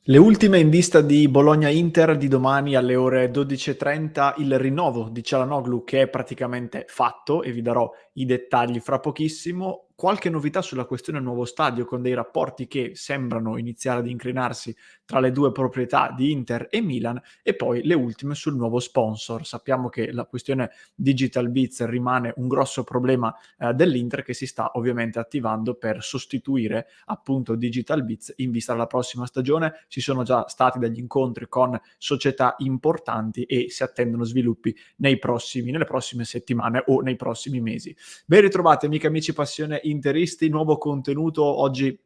Le ultime in vista di Bologna-Inter di domani alle ore 12:30, il rinnovo di Çalhanoğlu che è praticamente fatto e vi darò i dettagli fra pochissimo. Qualche novità sulla questione nuovo stadio con dei rapporti che sembrano iniziare ad incrinarsi tra le due proprietà di Inter e Milan e poi le ultime sul nuovo sponsor. Sappiamo che la questione Digital Bits rimane un grosso problema dell'Inter che si sta ovviamente attivando per sostituire appunto Digital Bits in vista della prossima stagione. Ci sono già stati degli incontri con società importanti e si attendono sviluppi nelle prossime settimane o nei prossimi mesi. Ben ritrovati amiche, amici, passione interisti, nuovo contenuto. Oggi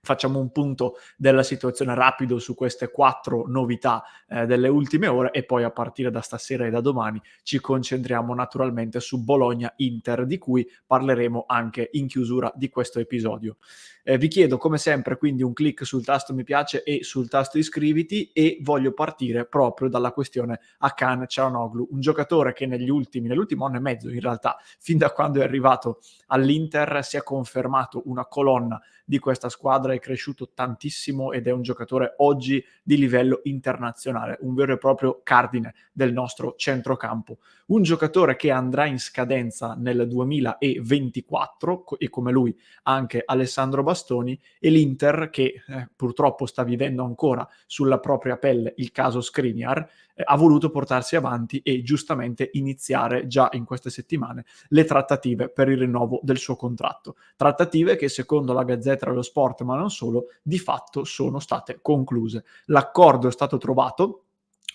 facciamo un punto della situazione rapido su queste 4 novità delle ultime ore e poi a partire da stasera e da domani ci concentriamo naturalmente su Bologna-Inter, di cui parleremo anche in chiusura di questo episodio. Vi chiedo come sempre quindi un click sul tasto mi piace e sul tasto iscriviti e voglio partire proprio dalla questione Hakan Çalhanoğlu, un giocatore che nell'ultimo anno e mezzo in realtà, fin da quando è arrivato all'Inter, si è confermato una colonna di questa squadra, è cresciuto tantissimo ed è un giocatore oggi di livello internazionale, un vero e proprio cardine del nostro centrocampo. Un giocatore che andrà in scadenza nel 2024 e come lui anche Alessandro Bastoni, e l'Inter che purtroppo sta vivendo ancora sulla propria pelle il caso Skriniar, ha voluto portarsi avanti e giustamente iniziare già in queste settimane le trattative per il rinnovo del suo contratto. Trattative che secondo la Gazzetta dello Sport, ma non solo, di fatto sono state concluse. L'accordo è stato trovato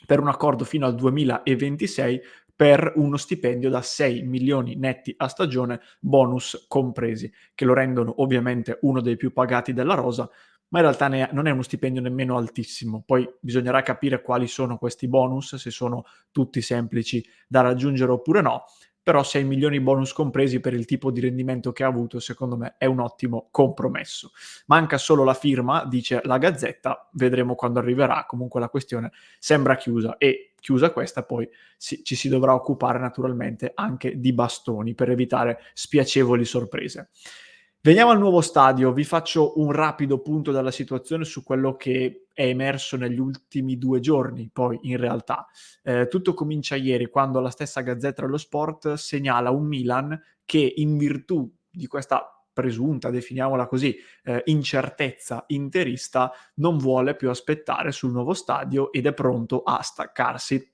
per un accordo fino al 2026 per uno stipendio da 6 milioni netti a stagione, bonus compresi, che lo rendono ovviamente uno dei più pagati della rosa, ma in realtà non è uno stipendio nemmeno altissimo. Poi bisognerà capire quali sono questi bonus, se sono tutti semplici da raggiungere oppure no, però 6 milioni bonus compresi per il tipo di rendimento che ha avuto, secondo me è un ottimo compromesso. Manca solo la firma, dice la Gazzetta, vedremo quando arriverà, comunque la questione sembra chiusa e chiusa questa poi ci si dovrà occupare naturalmente anche di Bastoni per evitare spiacevoli sorprese. Veniamo al nuovo stadio, vi faccio un rapido punto della situazione su quello che è emerso negli ultimi 2 giorni, poi in realtà. Tutto comincia ieri quando la stessa Gazzetta dello Sport segnala un Milan che in virtù di questa presunta, definiamola così, incertezza interista, non vuole più aspettare sul nuovo stadio ed è pronto a staccarsi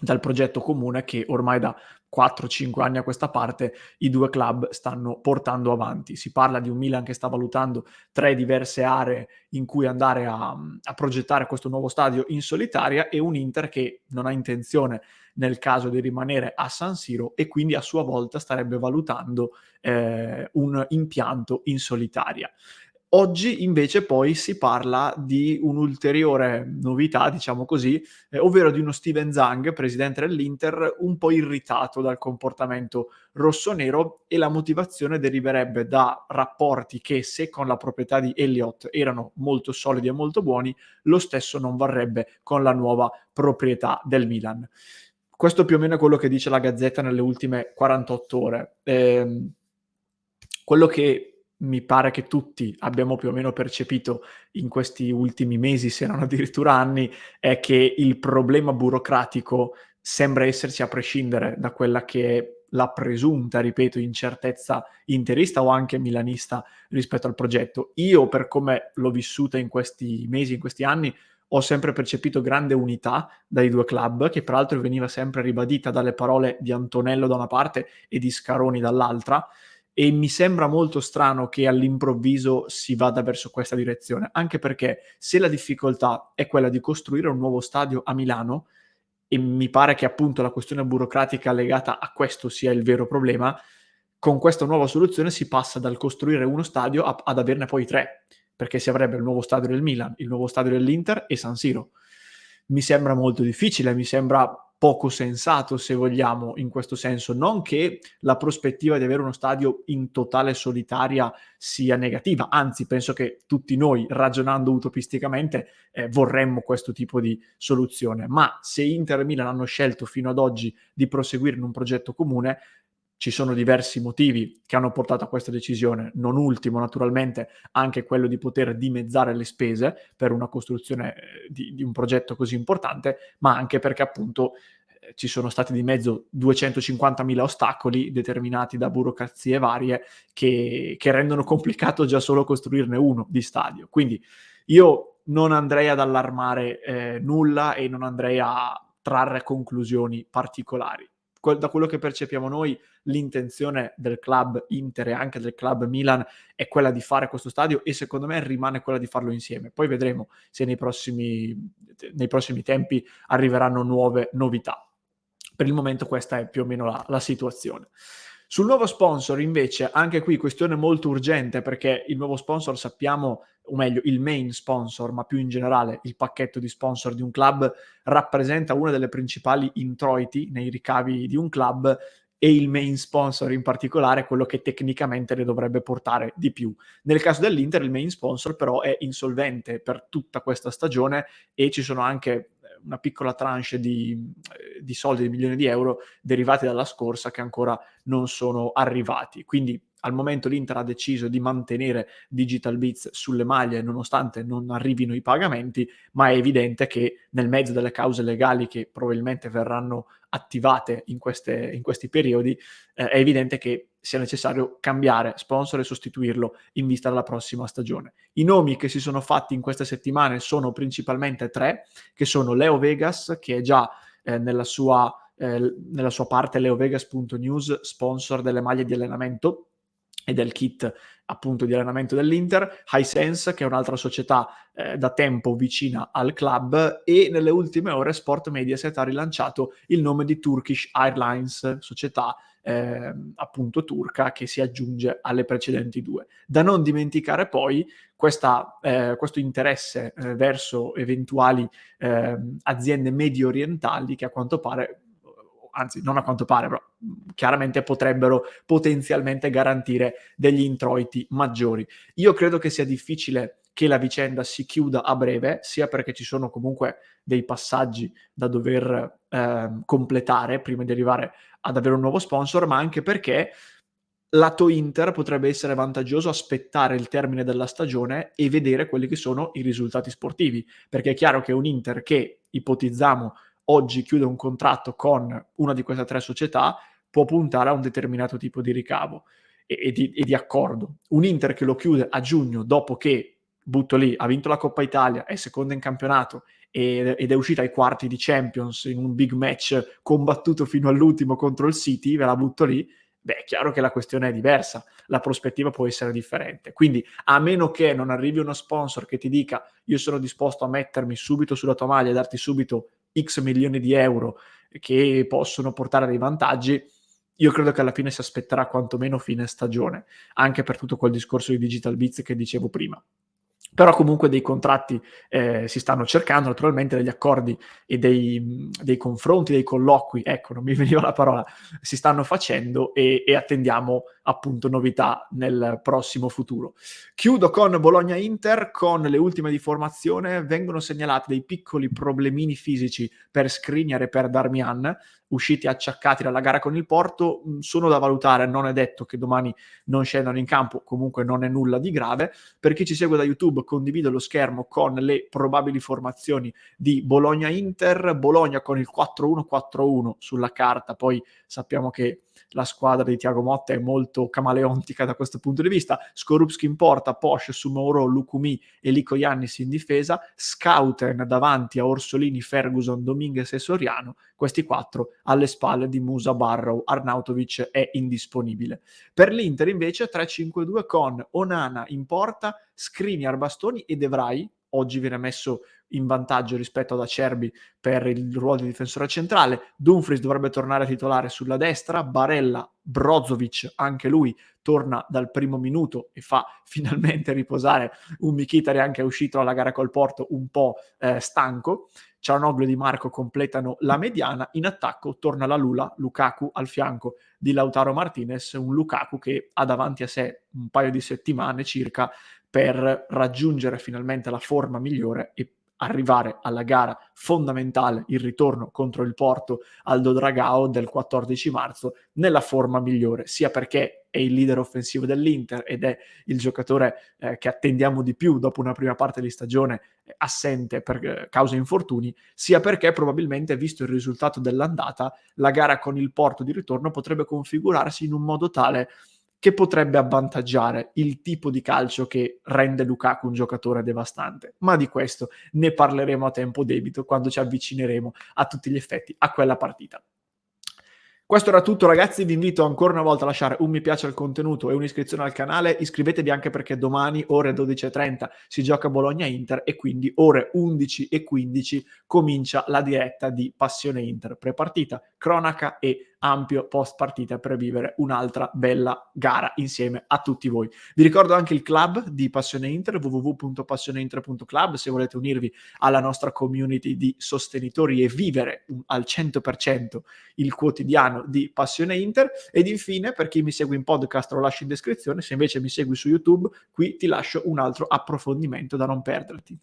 dal progetto comune che ormai da 4-5 anni a questa parte i due club stanno portando avanti. Si parla di un Milan che sta valutando 3 diverse aree in cui andare a progettare questo nuovo stadio in solitaria e un Inter che non ha intenzione nel caso di rimanere a San Siro e quindi a sua volta starebbe valutando un impianto in solitaria. Oggi invece poi si parla di un'ulteriore novità, diciamo così, ovvero di uno Steven Zhang, presidente dell'Inter, un po' irritato dal comportamento rossonero e la motivazione deriverebbe da rapporti che, se con la proprietà di Elliott erano molto solidi e molto buoni, lo stesso non varrebbe con la nuova proprietà del Milan. Questo più o meno è quello che dice la Gazzetta nelle ultime 48 ore. Quello che mi pare che tutti abbiamo più o meno percepito in questi ultimi mesi, se non addirittura anni, è che il problema burocratico sembra esserci a prescindere da quella che è la presunta, ripeto, incertezza interista o anche milanista rispetto al progetto. Io, per come l'ho vissuta in questi mesi, in questi anni, ho sempre percepito grande unità dai due club, che peraltro veniva sempre ribadita dalle parole di Antonello da una parte e di Scaroni dall'altra, e mi sembra molto strano che all'improvviso si vada verso questa direzione, anche perché se la difficoltà è quella di costruire un nuovo stadio a Milano, e mi pare che appunto la questione burocratica legata a questo sia il vero problema, con questa nuova soluzione si passa dal costruire uno stadio ad averne poi 3, perché si avrebbe il nuovo stadio del Milan, il nuovo stadio dell'Inter e San Siro. Mi sembra molto difficile, mi sembra poco sensato, se vogliamo, in questo senso. Non che la prospettiva di avere uno stadio in totale solitaria sia negativa, anzi penso che tutti noi, ragionando utopisticamente, vorremmo questo tipo di soluzione. Ma se Inter e Milan hanno scelto fino ad oggi di proseguire in un progetto comune, Ci sono diversi motivi che hanno portato a questa decisione, non ultimo naturalmente anche quello di poter dimezzare le spese per una costruzione di un progetto così importante, ma anche perché appunto ci sono stati di mezzo 250.000 ostacoli determinati da burocrazie varie che rendono complicato già solo costruirne uno di stadio. Quindi io non andrei ad allarmare nulla e non andrei a trarre conclusioni particolari. Da quello che percepiamo noi, l'intenzione del club Inter e anche del club Milan è quella di fare questo stadio e secondo me rimane quella di farlo insieme. Poi vedremo se nei prossimi tempi arriveranno nuove novità. Per il momento questa è più o meno la situazione. Sul nuovo sponsor invece, anche qui questione molto urgente perché il nuovo sponsor sappiamo, o meglio il main sponsor, ma più in generale il pacchetto di sponsor di un club rappresenta una delle principali introiti nei ricavi di un club e il main sponsor in particolare è quello che tecnicamente ne dovrebbe portare di più. Nel caso dell'Inter il main sponsor però è insolvente per tutta questa stagione e ci sono anche una piccola tranche di soldi, di milioni di euro derivati dalla scorsa che ancora non sono arrivati. Quindi al momento l'Inter ha deciso di mantenere Digital Bits sulle maglie nonostante non arrivino i pagamenti, ma è evidente che nel mezzo delle cause legali che probabilmente verranno attivate in questi periodi, è evidente che sia necessario cambiare sponsor e sostituirlo in vista della prossima stagione. I nomi che si sono fatti in queste settimane sono principalmente 3, che sono Leo Vegas, che è già nella sua parte leovegas.news, sponsor delle maglie di allenamento e del kit appunto di allenamento dell'Inter, Hisense che è un'altra società da tempo vicina al club e nelle ultime ore Sport Mediaset ha rilanciato il nome di Turkish Airlines, società appunto turca che si aggiunge alle precedenti due. Da non dimenticare poi questo interesse verso eventuali aziende medio orientali che a quanto pare, anzi non a quanto pare, però chiaramente potrebbero potenzialmente garantire degli introiti maggiori. Io credo che sia difficile che la vicenda si chiuda a breve, sia perché ci sono comunque dei passaggi da dover completare prima di arrivare ad avere un nuovo sponsor, ma anche perché lato Inter potrebbe essere vantaggioso aspettare il termine della stagione e vedere quelli che sono i risultati sportivi, perché è chiaro che un Inter che ipotizziamo oggi chiude un contratto con una di queste 3 società può puntare a un determinato tipo di ricavo e di accordo. Un Inter che lo chiude a giugno dopo che, butto lì, ha vinto la Coppa Italia, è seconda in campionato ed è uscita ai quarti di Champions in un big match combattuto fino all'ultimo contro il City, ve la butto lì, beh, è chiaro che la questione è diversa, la prospettiva può essere differente. Quindi, a meno che non arrivi uno sponsor che ti dica io sono disposto a mettermi subito sulla tua maglia e darti subito X milioni di euro che possono portare dei vantaggi, io credo che alla fine si aspetterà quantomeno fine stagione, anche per tutto quel discorso di Digital Bits che dicevo prima. Però comunque dei contratti si stanno cercando, naturalmente degli accordi e dei confronti, dei colloqui, ecco, non mi veniva la parola, si stanno facendo e attendiamo appunto novità nel prossimo futuro. Chiudo con Bologna-Inter, con le ultime di formazione, vengono segnalati dei piccoli problemini fisici per Skriniar e per Darmian, usciti acciaccati dalla gara con il Porto, sono da valutare, non è detto che domani non scendano in campo, comunque non è nulla di grave. Per chi ci segue da YouTube condivido lo schermo con le probabili formazioni di Bologna-Inter, Bologna con il 4-1-4-1 sulla carta, poi sappiamo che la squadra di Thiago Motta è molto camaleontica da questo punto di vista. Skorupski in porta, Posch, Sumaoro, Lukumi e Lico Iannis in difesa, Scouten davanti a Orsolini, Ferguson, Dominguez e Soriano, questi 4 alle spalle di Musa, Barrow, Arnautovic è indisponibile. Per l'Inter invece 3-5-2 con Onana in porta, Skriniar, Bastoni e De Vrij, oggi viene messo in vantaggio rispetto ad Acerbi per il ruolo di difensore centrale. Dumfries dovrebbe tornare titolare sulla destra, Barella, Brozovic, anche lui torna dal primo minuto e fa finalmente riposare un Mkhitaryan che è uscito alla gara col Porto un po' stanco. Cianoglu e Di Marco completano la mediana, in attacco torna la Lula, Lukaku al fianco di Lautaro Martinez, un Lukaku che ha davanti a sé un paio di settimane circa per raggiungere finalmente la forma migliore e arrivare alla gara fondamentale, il ritorno contro il Porto Aldo Dragao del 14 marzo nella forma migliore, sia perché è il leader offensivo dell'Inter ed è il giocatore che attendiamo di più dopo una prima parte di stagione assente per causa infortuni, sia perché probabilmente, visto il risultato dell'andata, la gara con il Porto di ritorno potrebbe configurarsi in un modo tale che potrebbe avvantaggiare il tipo di calcio che rende Lukaku un giocatore devastante. Ma di questo ne parleremo a tempo debito quando ci avvicineremo a tutti gli effetti a quella partita. Questo era tutto, ragazzi, vi invito ancora una volta a lasciare un mi piace al contenuto e un'iscrizione al canale, iscrivetevi anche perché domani ore 12:30 si gioca Bologna-Inter e quindi ore 11:15 comincia la diretta di Passione Inter, prepartita, cronaca e ampio post partita per vivere un'altra bella gara insieme a tutti voi. Vi ricordo anche il club di Passione Inter, www.passioneinter.club, se volete unirvi alla nostra community di sostenitori e vivere al 100% il quotidiano di Passione Inter. Ed infine, per chi mi segue in podcast lo lascio in descrizione, se invece mi segui su YouTube qui ti lascio un altro approfondimento da non perderti.